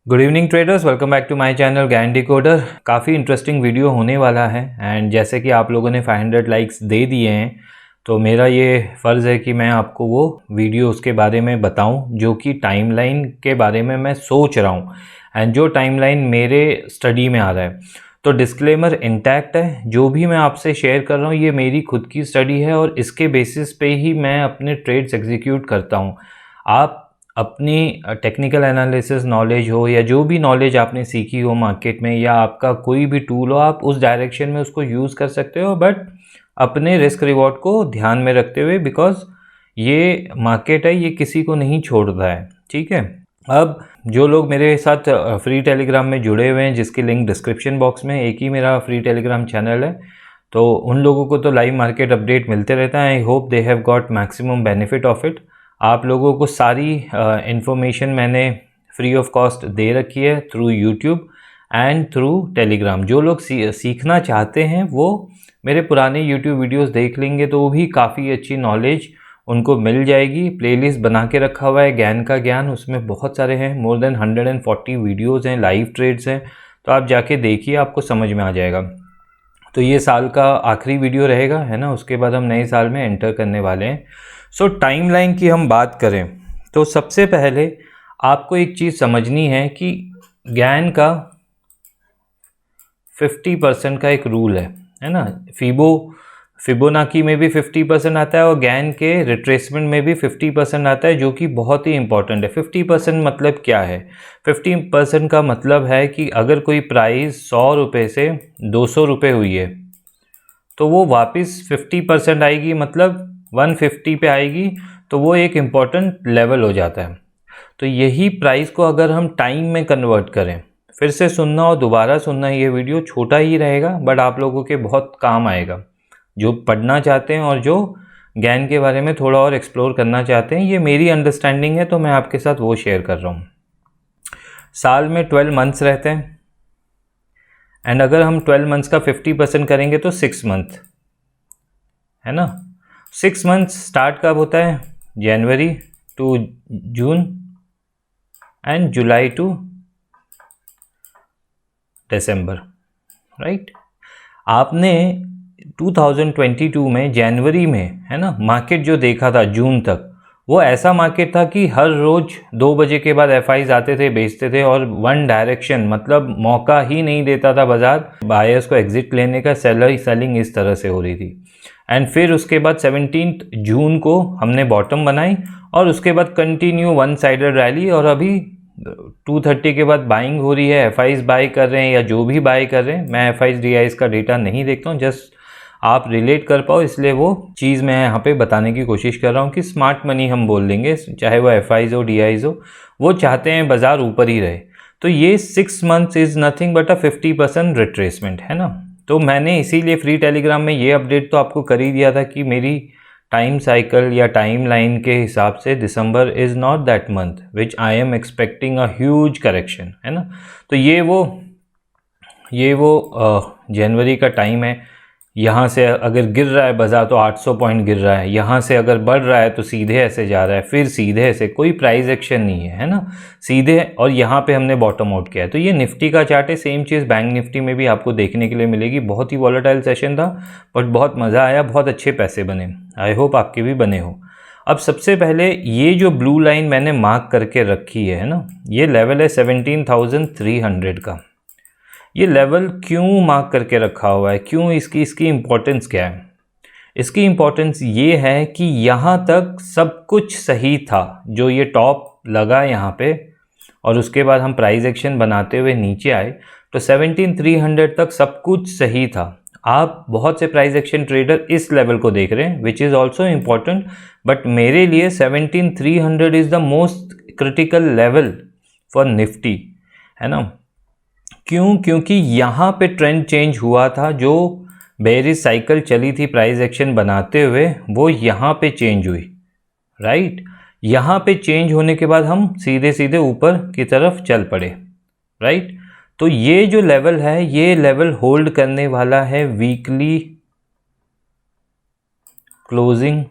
Good evening traders, welcome back to my channel Gyan decoder. काफ़ी interesting video होने वाला है एंड जैसे कि आप लोगों ने 500 लाइक्स दे दिए हैं तो मेरा ये फ़र्ज़ है कि मैं आपको वो वीडियो उसके बारे में बताऊं जो कि टाइमलाइन के बारे में मैं सोच रहा हूं एंड जो टाइमलाइन मेरे स्टडी में आ रहा है। तो डिस्क्लेमर इंटैक्ट है, जो भी मैं आपसे शेयर कर रहा हूँ ये मेरी खुद की स्टडी है और इसके बेसिस पे ही मैं अपने ट्रेड्स एग्जीक्यूट करता हूँ। आप अपनी टेक्निकल एनालिसिस नॉलेज हो या जो भी नॉलेज आपने सीखी हो मार्केट में या आपका कोई भी टूल हो, आप उस डायरेक्शन में उसको यूज़ कर सकते हो, बट अपने रिस्क रिवॉर्ड को ध्यान में रखते हुए, बिकॉज ये मार्केट है, ये किसी को नहीं छोड़ता है। ठीक है। अब जो लोग मेरे साथ फ्री टेलीग्राम में जुड़े हुए हैं, जिसकी लिंक डिस्क्रिप्शन बॉक्स में, एक ही मेरा फ्री टेलीग्राम चैनल है, तो उन लोगों को तो लाइव मार्केट अपडेट मिलते रहता है। I hope they have got maximum benefit of it. आप लोगों को सारी इन्फॉर्मेशन मैंने फ्री ऑफ कॉस्ट दे रखी है through YouTube and through Telegram. जो लोग सीखना चाहते हैं वो मेरे पुराने यूट्यूब वीडियोस देख लेंगे तो वो भी काफ़ी अच्छी नॉलेज उनको मिल जाएगी। प्लेलिस्ट बना के रखा हुआ है ज्ञान का ज्ञान, उसमें बहुत सारे हैं, मोर देन 140 वीडियोज़ हैं, लाइव ट्रेड्स हैं, तो आप जाके देखिए, आपको समझ में आ जाएगा। तो ये साल का आखिरी वीडियो रहेगा, है ना, उसके बाद हम नए साल में एंटर करने वाले हैं। सो टाइमलाइन की हम बात करें तो सबसे पहले आपको एक चीज़ समझनी है कि ज्ञान का 50% का एक रूल है ना। फिबोनाकी में भी 50% आता है और ज्ञान के रिट्रेसमेंट में भी 50% आता है, जो कि बहुत ही इंपॉर्टेंट है। 50% मतलब क्या है? 50% का मतलब है कि अगर कोई प्राइस 100 रुपये से 200 रुपये हुई है तो वो वापस 50% आएगी, मतलब 150 पे आएगी, तो वो एक इम्पॉर्टेंट लेवल हो जाता है। तो यही प्राइस को अगर हम टाइम में कन्वर्ट करें, फिर से सुनना और दोबारा सुनना, ये वीडियो छोटा ही रहेगा बट आप लोगों के बहुत काम आएगा, जो पढ़ना चाहते हैं और जो ज्ञान के बारे में थोड़ा और एक्सप्लोर करना चाहते हैं। ये मेरी अंडरस्टैंडिंग है तो मैं आपके साथ वो शेयर कर रहा हूँ। साल में 12 मंथ्स रहते हैं एंड अगर हम 12 मंथ्स का 50% करेंगे तो 6 मंथ है ना। 6 मंथ स्टार्ट कब होता है? January to June and July to December, right. आपने 2022 में जनवरी में, है ना, मार्केट जो देखा था जून तक, वो ऐसा मार्केट था कि हर रोज 2 बजे के बाद एफआईज आते थे, बेचते थे और वन डायरेक्शन, मतलब मौका ही नहीं देता था बाजार बायर्स को एग्जिट लेने का। सेलिंग इस तरह से हो रही थी। एंड फिर उसके बाद 17 जून को हमने बॉटम बनाई और उसके बाद कंटिन्यू वन साइडेड रैली, और अभी 230 के बाद बाइंग हो रही है। एफआईज बाय कर रहे हैं या जो भी बाय कर रहे हैं, मैं एफआईज डीआईज का डेटा नहीं देखता हूँ, जस्ट आप रिलेट कर पाओ इसलिए वो चीज़ मैं यहाँ पे बताने की कोशिश कर रहा हूँ कि स्मार्ट मनी हम बोल देंगे, चाहे वो एफआईज हो डीआईज हो, वो चाहते हैं बाजार ऊपर ही रहे। तो ये 6 months is nothing but a 50% retracement, है ना। तो मैंने इसीलिए फ्री टेलीग्राम में ये अपडेट तो आपको कर ही दिया था कि मेरी टाइम साइकिल या टाइम लाइन के हिसाब से December is not that month which I am expecting a huge correction, है ना। तो ये वो जनवरी का टाइम है। यहाँ से अगर गिर रहा है बाजार तो 800 पॉइंट गिर रहा है, यहाँ से अगर बढ़ रहा है तो सीधे ऐसे जा रहा है, फिर सीधे ऐसे, कोई प्राइस एक्शन नहीं है ना, सीधे। और यहाँ पे हमने बॉटम आउट किया है। तो ये निफ्टी का चार्ट है, सेम चीज़ बैंक निफ्टी में भी आपको देखने के लिए मिलेगी। बहुत ही वॉलेटाइल सेशन था बट बहुत मज़ा आया, बहुत अच्छे पैसे बने। आई होप आपके भी बने हो। अब सबसे पहले ये जो ब्लू लाइन मैंने मार्क करके रखी है ना, ये लेवल है 17,300 का। ये लेवल क्यों मार्क करके रखा हुआ है, क्यों, इसकी इम्पोर्टेंस क्या है? इसकी इम्पोर्टेंस ये है कि यहाँ तक सब कुछ सही था, जो ये टॉप लगा यहाँ पे, और उसके बाद हम प्राइस एक्शन बनाते हुए नीचे आए तो 17,300 तक सब कुछ सही था। आप बहुत से प्राइस एक्शन ट्रेडर इस लेवल को देख रहे हैं which is also important, but मेरे लिए 17,300 is the most critical level for Nifty, है ना। क्यों? क्योंकि यहाँ पे ट्रेंड चेंज हुआ था, जो बेयरिश साइकिल चली थी प्राइस एक्शन बनाते हुए, वो यहाँ पे चेंज हुई, राइट। यहाँ पे चेंज होने के बाद हम सीधे सीधे ऊपर की तरफ चल पड़े, राइट। तो ये जो लेवल है, ये लेवल होल्ड करने वाला है वीकली क्लोजिंग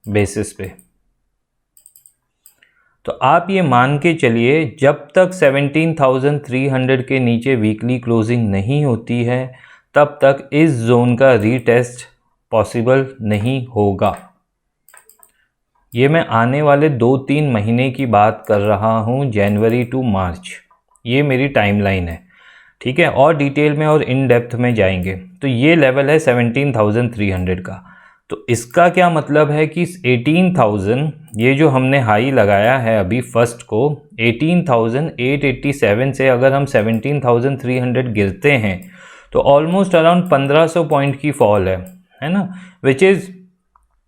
बेसिस पे। तो आप ये मान के चलिए जब तक 17,300 के नीचे वीकली क्लोजिंग नहीं होती है तब तक इस जोन का रीटेस्ट पॉसिबल नहीं होगा। ये मैं आने वाले 2-3 महीने की बात कर रहा हूँ, जनवरी टू मार्च, ये मेरी टाइमलाइन है, ठीक है। और डिटेल में और इन डेप्थ में जाएंगे। तो ये लेवल है 17,300 का। तो इसका क्या मतलब है कि 18,000 ये जो हमने हाई लगाया है अभी फर्स्ट को 18,887 से अगर हम 17,300 गिरते हैं तो ऑलमोस्ट अराउंड 1500 पॉइंट की फॉल है ना, which is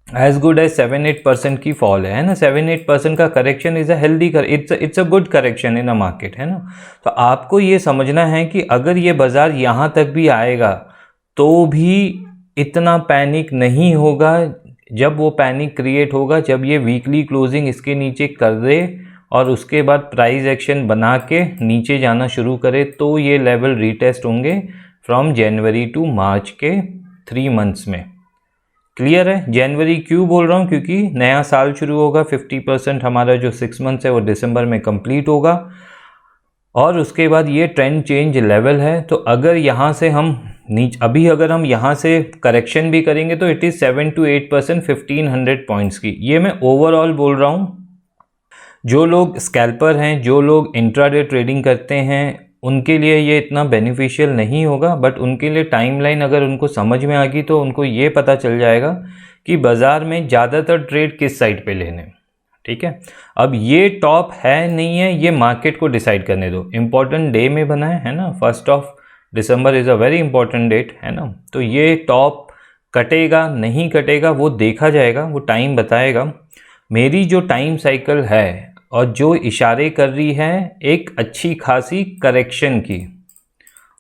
as good as 7-8% की फॉल है ना। 7-8% का correction is a healthy it's a good correction in a market, है ना। तो आपको ये समझना है कि अगर ये बाज़ार यहाँ तक भी आएगा तो भी इतना पैनिक नहीं होगा। जब वो पैनिक क्रिएट होगा जब ये वीकली क्लोजिंग इसके नीचे कर दे और उसके बाद प्राइस एक्शन बना के नीचे जाना शुरू करे तो ये लेवल रीटेस्ट होंगे फ्रॉम जनवरी टू मार्च के 3 मंथ्स में। क्लियर है? जनवरी क्यों बोल रहा हूँ? क्योंकि नया साल शुरू होगा, 50% हमारा जो 6 मंथ्स है वो दिसंबर में कंप्लीट होगा और उसके बाद ये ट्रेंड चेंज लेवल है। तो अगर यहाँ से हम अभी अगर हम यहाँ से करेक्शन भी करेंगे तो इट इज़ 7 to 8% 1500 पॉइंट्स की। ये मैं ओवरऑल बोल रहा हूँ। जो लोग स्कैल्पर हैं, जो लोग इंट्राडे ट्रेडिंग करते हैं, उनके लिए ये इतना बेनिफिशियल नहीं होगा, बट उनके लिए टाइमलाइन अगर उनको समझ में आ गई तो उनको ये पता चल जाएगा कि बाज़ार में ज़्यादातर ट्रेड किस साइड पे लेने, ठीक है। अब ये टॉप है नहीं है ये मार्केट को डिसाइड करने दो। इम्पॉर्टेंट डे में बना है ना, 1 December is a very important date, है ना। तो ये टॉप कटेगा नहीं कटेगा वो देखा जाएगा, वो टाइम बताएगा। मेरी जो टाइम साइकिल है और जो इशारे कर रही है एक अच्छी खासी करेक्शन की,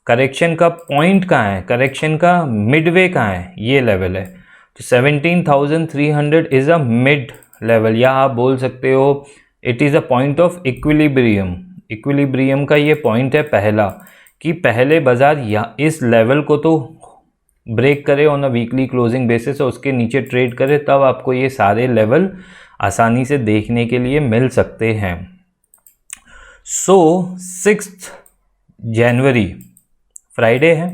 करेक्शन का पॉइंट कहाँ है, करेक्शन का मिडवे कहाँ है, ये लेवल है। तो 17,300 इज़ अ मिड लेवल, या आप बोल सकते हो it is a point of equilibrium. Equilibrium का ये पॉइंट है पहला, कि पहले बाज़ार या इस लेवल को तो ब्रेक करे on a weekly closing basis और उसके नीचे ट्रेड करे, तब आपको ये सारे लेवल आसानी से देखने के लिए मिल सकते हैं। सो 6 जनवरी फ्राइडे है,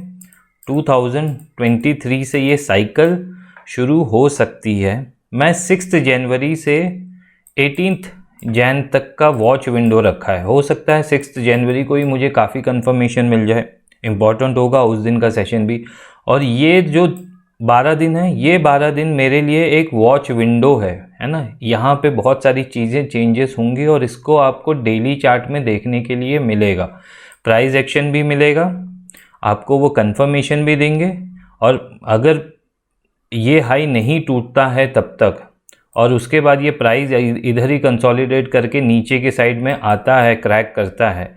2023 से ये साइकिल शुरू हो सकती है। मैं 6 जनवरी से 18 जैन तक का वॉच विंडो रखा है। हो सकता है 6 जनवरी को ही मुझे काफ़ी कंफर्मेशन मिल जाए, इम्पॉर्टेंट होगा उस दिन का सेशन भी। और ये जो 12 दिन है, ये 12 दिन मेरे लिए एक वॉच विंडो है ना। यहाँ पे बहुत सारी चीज़ें चेंजेस होंगी और इसको आपको डेली चार्ट में देखने के लिए मिलेगा। प्राइस एक्शन भी मिलेगा, आपको वो कंफर्मेशन भी देंगे। और अगर ये हाई नहीं टूटता है तब तक और उसके बाद ये प्राइस इधर ही कंसोलिडेट करके नीचे के साइड में आता है, क्रैक करता है,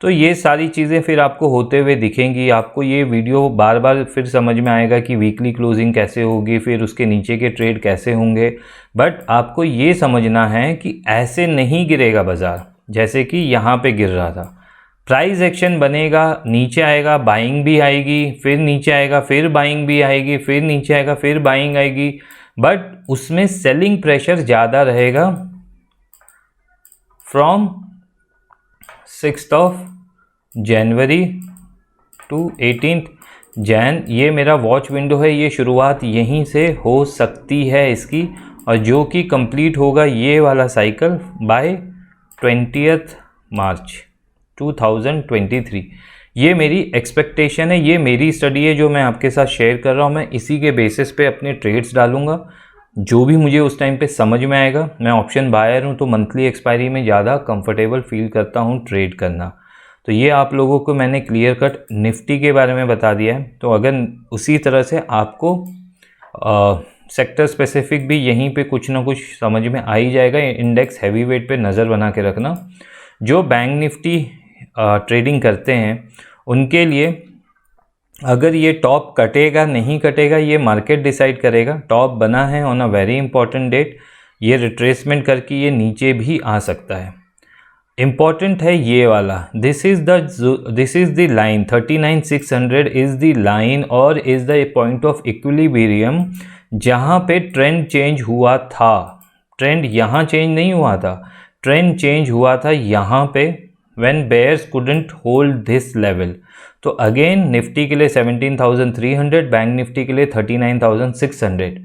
तो ये सारी चीज़ें फिर आपको होते हुए दिखेंगी। आपको ये वीडियो बार बार फिर समझ में आएगा कि वीकली क्लोजिंग कैसे होगी, फिर उसके नीचे के ट्रेड कैसे होंगे। बट आपको ये समझना है कि ऐसे नहीं गिरेगा बाज़ार जैसे कि यहाँ पे गिर रहा था। प्राइस एक्शन बनेगा, नीचे आएगा, बाइंग भी आएगी, फिर नीचे आएगा, फिर बाइंग भी आएगी, फिर नीचे आएगा, फिर बाइंग आएगी, बट उसमें सेलिंग प्रेशर ज़्यादा रहेगा फ्रॉम 6 जनवरी टू 18 जैन। ये मेरा वॉच विंडो है, ये शुरुआत यहीं से हो सकती है इसकी, और जो कि कंप्लीट होगा ये वाला साइकिल बाय 20 मार्च 2023। ये मेरी एक्सपेक्टेशन है, ये मेरी स्टडी है जो मैं आपके साथ शेयर कर रहा हूँ। मैं इसी के बेसिस पे अपने ट्रेड्स डालूंगा, जो भी मुझे उस टाइम पे समझ में आएगा। मैं ऑप्शन बायर हूँ तो मंथली एक्सपायरी में ज़्यादा कंफर्टेबल फील करता हूँ ट्रेड करना। तो ये आप लोगों को मैंने क्लियर कट निफ्टी के बारे में बता दिया है। तो अगर उसी तरह से आपको सेक्टर स्पेसिफिक भी यहीं पे कुछ ना कुछ समझ में आ ही जाएगा। इंडेक्स हैवी वेट पे नज़र बना के रखना। जो बैंक निफ्टी ट्रेडिंग करते हैं उनके लिए अगर ये टॉप कटेगा नहीं कटेगा ये मार्केट डिसाइड करेगा। टॉप बना है on a very important date, ये रिट्रेसमेंट करके ये नीचे भी आ सकता है। इम्पॉर्टेंट है ये वाला, this is the line 39,600 is the line और is the point of equilibrium जहाँ पे ट्रेंड चेंज हुआ था। ट्रेंड यहाँ चेंज नहीं हुआ था, ट्रेंड चेंज हुआ था यहाँ पे when bears couldn't hold this level. तो अगेन निफ्टी के लिए 17,300, बैंक निफ्टी के लिए 39,600।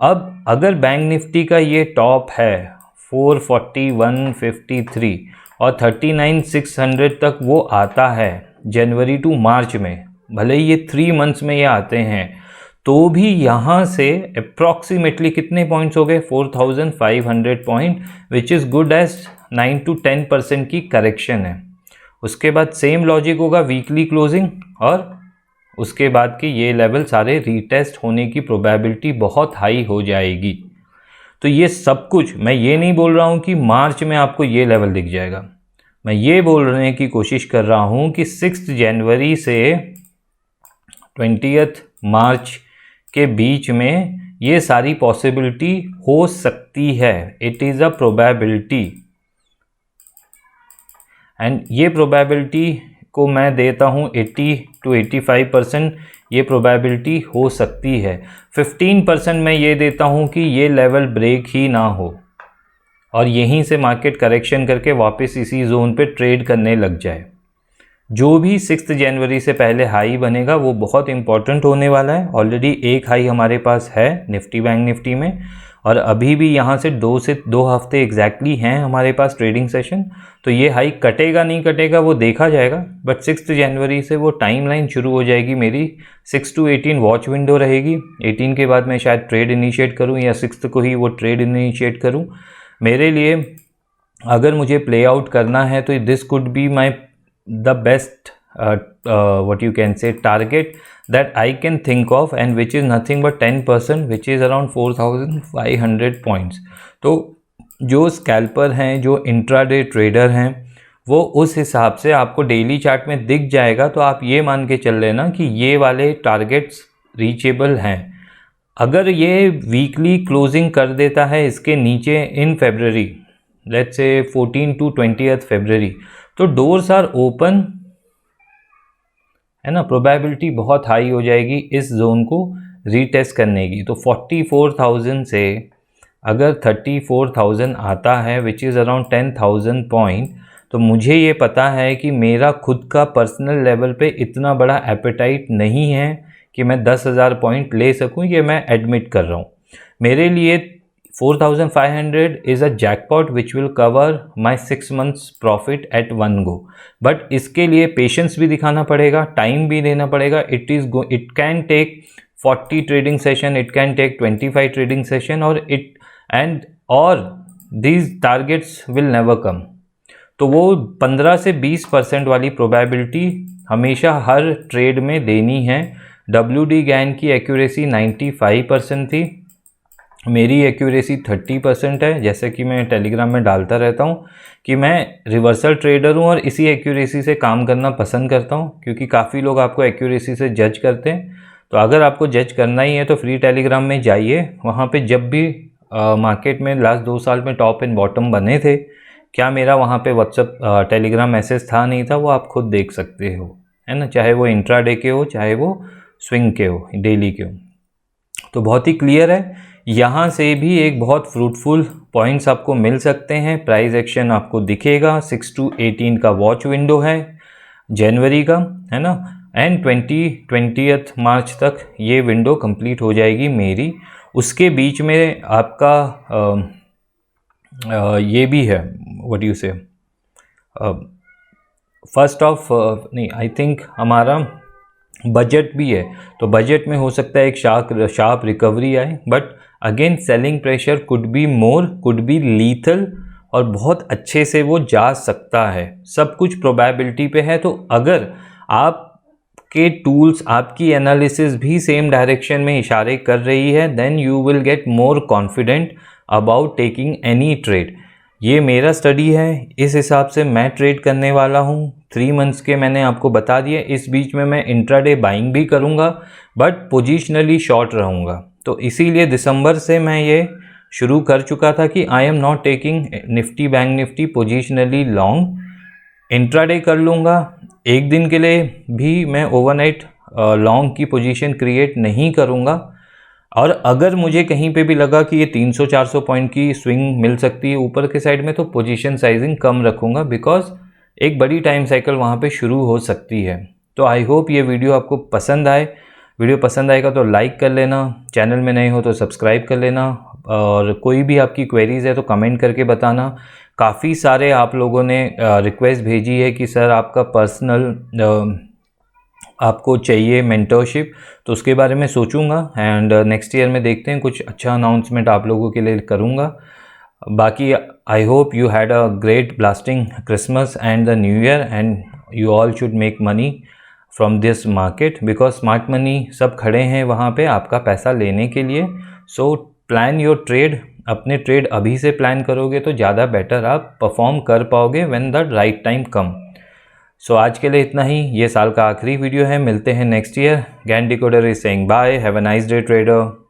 अब अगर बैंक निफ्टी का ये टॉप है 441.53 और 39,600 तक वो आता है जनवरी टू मार्च में, भले ही ये 3 मंथ्स में ये आते हैं, तो भी यहाँ से अप्रॉक्सीमेटली कितने पॉइंट्स हो गए, 4,500 point, which is good as 9 to 10% की करेक्शन है। उसके बाद सेम लॉजिक होगा वीकली क्लोजिंग, और उसके बाद के ये लेवल सारे रीटेस्ट होने की प्रोबेबिलिटी बहुत हाई हो जाएगी। तो ये सब कुछ, मैं ये नहीं बोल रहा हूँ कि मार्च में आपको ये लेवल दिख जाएगा, मैं ये बोलने की कोशिश कर रहा हूँ कि 6 जनवरी से 20 मार्च के बीच में ये सारी पॉसिबिलिटी हो सकती है। It is a probability, and ये प्रोबेबिलिटी को मैं देता हूँ 80 to 85%, ये प्रोबेबिलिटी हो सकती है। 15% मैं ये देता हूँ कि ये लेवल ब्रेक ही ना हो और यहीं से मार्केट करेक्शन करके वापस इसी जोन पे ट्रेड करने लग जाए। जो भी 6 जनवरी से पहले हाई बनेगा वो बहुत इंपॉर्टेंट होने वाला है। ऑलरेडी एक हाई हमारे पास है निफ्टी बैंक निफ्टी में, और अभी भी यहाँ से 2 हफ्ते एग्जैक्टली हैं हमारे पास ट्रेडिंग सेशन। तो ये हाई कटेगा नहीं कटेगा वो देखा जाएगा, बट 6 जनवरी से वो टाइमलाइन शुरू हो जाएगी मेरी। 6 to 18 वॉच विंडो रहेगी, 18 के बाद मैं शायद ट्रेड इनिशिएट करूँ या 6 को ही वो ट्रेड इनिशिएट करूँ। मेरे लिए अगर मुझे प्ले आउट करना है तो this could be my the best what you can say target that I can think of, and which is nothing but 10%, which is around 4,500 points। तो जो स्कैल्पर हैं, जो इंट्राडे ट्रेडर हैं, वो उस हिसाब से आपको डेली चार्ट में दिख जाएगा। तो आप ये मान के चल लेना कि ये वाले टारगेट्स रीचेबल हैं। अगर ये वीकली क्लोजिंग कर देता है इसके नीचे इन फेब्रवरी, लेट्स से 14 to 20 फरवरी, तो डोर्स आर ओपन, है ना, प्रोबेबिलिटी बहुत हाई हो जाएगी इस जोन को रीटेस्ट करने की। तो 44,000 से अगर 34,000 आता है विच इज़ अराउंड 10,000 पॉइंट, तो मुझे ये पता है कि मेरा खुद का पर्सनल लेवल पे इतना बड़ा एपेटाइट नहीं है कि मैं 10,000 पॉइंट ले सकूं। ये मैं एडमिट कर रहा हूँ। मेरे लिए 4,500 is a jackpot which will cover my 6 months profit at one go, but इसके लिए पेशेंस भी दिखाना पड़ेगा, टाइम भी देना पड़ेगा। it can take 40 trading session, it can take 25 trading session, और these targets will never come। तो वो 15 से 20% वाली प्रोबेबिलिटी हमेशा हर ट्रेड में देनी है। WD गैन की एक्यूरेसी 95% थी, मेरी एक्यूरेसी 30% है। जैसे कि मैं टेलीग्राम में डालता रहता हूँ कि मैं रिवर्सल ट्रेडर हूँ और इसी एक्यूरेसी से काम करना पसंद करता हूँ, क्योंकि काफ़ी लोग आपको एक्यूरेसी से जज करते हैं। तो अगर आपको जज करना ही है तो फ्री टेलीग्राम में जाइए, वहाँ पे जब भी मार्केट में लास्ट 2 साल में टॉप एंड बॉटम बने थे, क्या मेरा वहाँ पे व्हाट्सअप टेलीग्राम मैसेज था नहीं था, वो आप खुद देख सकते हो, है ना, चाहे वो इंट्राडे के हो चाहे वो स्विंग के हो, डेली के हो। तो बहुत ही क्लियर है। यहाँ से भी एक बहुत फ्रूटफुल पॉइंट्स आपको मिल सकते हैं। प्राइस एक्शन आपको दिखेगा। 6 to 18 का वॉच विंडो है जनवरी का, है ना, एंड 20 मार्च तक ये विंडो कंप्लीट हो जाएगी मेरी। उसके बीच में आपका ये भी है, व्हाट यू से, फर्स्ट ऑफ नहीं, आई थिंक हमारा बजट भी है। तो बजट में हो सकता है एक शार्प रिकवरी आए, but again selling pressure could be more, could be lethal, और बहुत अच्छे से वो जा सकता है। सब कुछ प्रोबेबिलिटी पे है। तो अगर आपके टूल्स, आपकी एनालिसिस भी सेम डायरेक्शन में इशारे कर रही है, then you will get more confident about taking any trade. ये मेरा स्टडी है, इस हिसाब से मैं ट्रेड करने वाला हूँ। 3 मंथ्स के मैंने आपको बता दिए। इस बीच में मैं इंट्राडे बाइंग भी करूँगा, बट पोजिशनली शॉर्ट रहूँगा। तो इसीलिए दिसंबर से मैं ये शुरू कर चुका था कि I am not taking Nifty bank Nifty positionally long. Intraday कर लूँगा, एक दिन के लिए भी मैं ओवरनाइट लॉन्ग की पोजीशन क्रिएट नहीं करूँगा। और अगर मुझे कहीं पे भी लगा कि ये 300-400 पॉइंट की स्विंग मिल सकती है ऊपर के साइड में, तो पोजीशन साइजिंग कम रखूँगा, बिकॉज एक बड़ी टाइम साइकिल वहाँ पे शुरू हो सकती है। तो आई होप ये वीडियो आपको पसंद आए। वीडियो पसंद आएगा तो लाइक कर लेना, चैनल में नए हो तो सब्सक्राइब कर लेना, और कोई भी आपकी क्वेरीज़ है तो कमेंट करके बताना। काफ़ी सारे आप लोगों ने रिक्वेस्ट भेजी है कि सर आपका पर्सनल आपको चाहिए मेंटरशिप, तो उसके बारे में सोचूंगा, एंड नेक्स्ट ईयर में देखते हैं कुछ अच्छा अनाउंसमेंट आप लोगों के लिए करूंगा। बाकी I hope you had a great blasting Christmas and the new year, and you all should make money from this market, because smart money सब खड़े हैं वहाँ पे आपका पैसा लेने के लिए। सो प्लान योर ट्रेड, अपने ट्रेड अभी से प्लान करोगे तो ज़्यादा बेटर आप परफॉर्म कर पाओगे व्हेन द राइट टाइम कम। सो आज के लिए इतना ही, ये साल का आखिरी वीडियो है, मिलते हैं next year. Gyan decoder is saying bye, have a nice day trader.